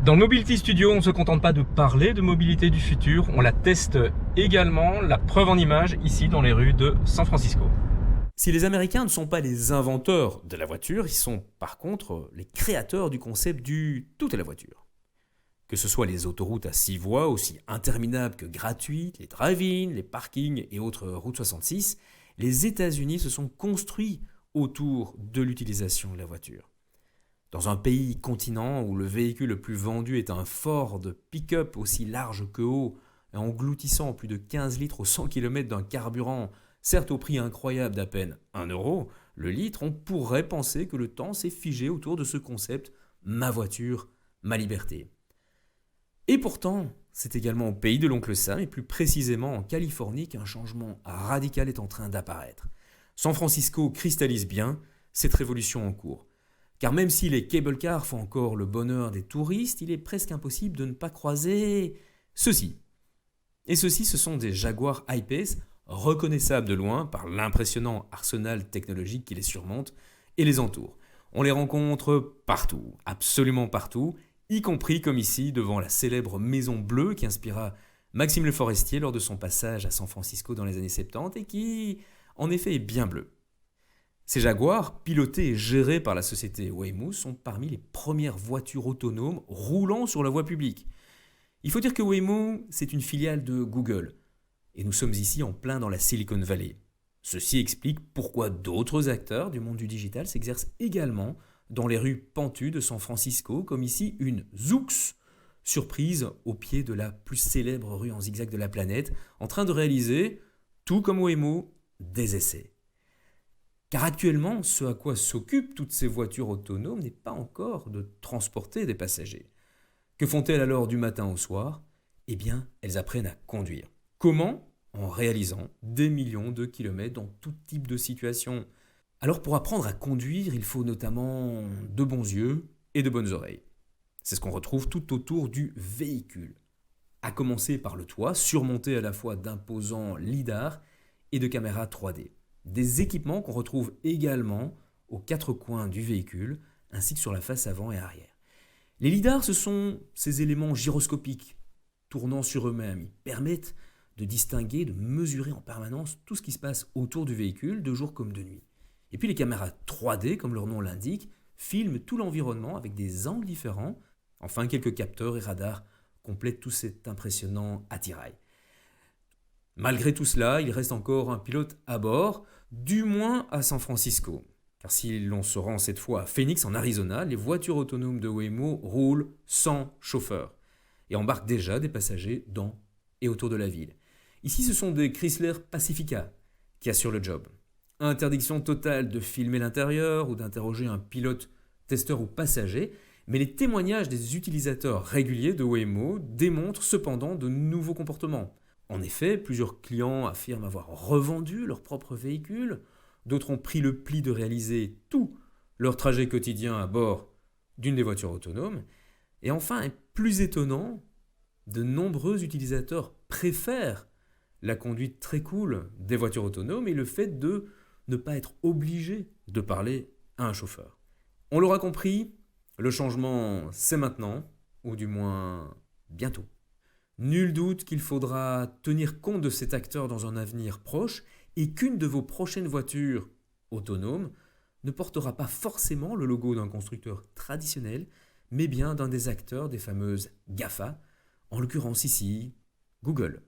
Dans le Mobility Studio, on ne se contente pas de parler de mobilité du futur, on la teste également, la preuve en images, ici dans les rues de San Francisco. Si les Américains ne sont pas les inventeurs de la voiture, ils sont par contre les créateurs du concept du tout est la voiture. Que ce soit les autoroutes à 6 voies, aussi interminables que gratuites, les drive-in, les parkings et autres routes 66, les États-Unis se sont construits autour de l'utilisation de la voiture. Dans un pays continent où le véhicule le plus vendu est un Ford pick-up aussi large que haut, et engloutissant plus de 15 litres au 100 km d'un carburant, certes au prix incroyable d'à peine 1 euro, le litre, on pourrait penser que le temps s'est figé autour de ce concept « ma voiture, ma liberté ». Et pourtant, c'est également au pays de l'oncle Sam, et plus précisément en Californie, qu'un changement radical est en train d'apparaître. San Francisco cristallise bien cette révolution en cours. Car même si les cable cars font encore le bonheur des touristes, il est presque impossible de ne pas croiser ceci. Et ceux-ci, ce sont des Jaguar I-Pace, reconnaissables de loin par l'impressionnant arsenal technologique qui les surmonte et les entoure. On les rencontre partout, absolument partout, y compris comme ici devant la célèbre Maison Bleue qui inspira Maxime Le Forestier lors de son passage à San Francisco dans les années 70 et qui, en effet, est bien bleue. Ces Jaguars, pilotés et gérés par la société Waymo, sont parmi les premières voitures autonomes roulant sur la voie publique. Il faut dire que Waymo, c'est une filiale de Google. Et nous sommes ici en plein dans la Silicon Valley. Ceci explique pourquoi d'autres acteurs du monde du digital s'exercent également dans les rues pentues de San Francisco, comme ici une Zoox, surprise au pied de la plus célèbre rue en zigzag de la planète, en train de réaliser, tout comme Waymo, des essais. Car actuellement, ce à quoi s'occupent toutes ces voitures autonomes n'est pas encore de transporter des passagers. Que font-elles alors du matin au soir ? Eh bien, elles apprennent à conduire. Comment ? En réalisant des millions de kilomètres dans tout type de situation. Alors pour apprendre à conduire, il faut notamment de bons yeux et de bonnes oreilles. C'est ce qu'on retrouve tout autour du véhicule. À commencer par le toit, surmonté à la fois d'imposants lidars et de caméras 3D. Des équipements qu'on retrouve également aux quatre coins du véhicule, ainsi que sur la face avant et arrière. Les lidars, ce sont ces éléments gyroscopiques, tournant sur eux-mêmes. Ils permettent de distinguer, de mesurer en permanence tout ce qui se passe autour du véhicule, de jour comme de nuit. Et puis les caméras 3D, comme leur nom l'indique, filment tout l'environnement avec des angles différents. Enfin, quelques capteurs et radars complètent tout cet impressionnant attirail. Malgré tout cela, il reste encore un pilote à bord, du moins à San Francisco. Car si l'on se rend cette fois à Phoenix, en Arizona, les voitures autonomes de Waymo roulent sans chauffeur et embarquent déjà des passagers dans et autour de la ville. Ici, ce sont des Chrysler Pacifica qui assurent le job. Interdiction totale de filmer l'intérieur ou d'interroger un pilote, testeur ou passager, mais les témoignages des utilisateurs réguliers de Waymo démontrent cependant de nouveaux comportements. En effet, plusieurs clients affirment avoir revendu leur propre véhicule, d'autres ont pris le pli de réaliser tout leur trajet quotidien à bord d'une des voitures autonomes, et enfin, et plus étonnant, de nombreux utilisateurs préfèrent la conduite très cool des voitures autonomes et le fait de ne pas être obligé de parler à un chauffeur. On l'aura compris, le changement c'est maintenant, ou du moins bientôt. Nul doute qu'il faudra tenir compte de cet acteur dans un avenir proche et qu'une de vos prochaines voitures autonomes ne portera pas forcément le logo d'un constructeur traditionnel, mais bien d'un des acteurs des fameuses GAFA, en l'occurrence ici, Google.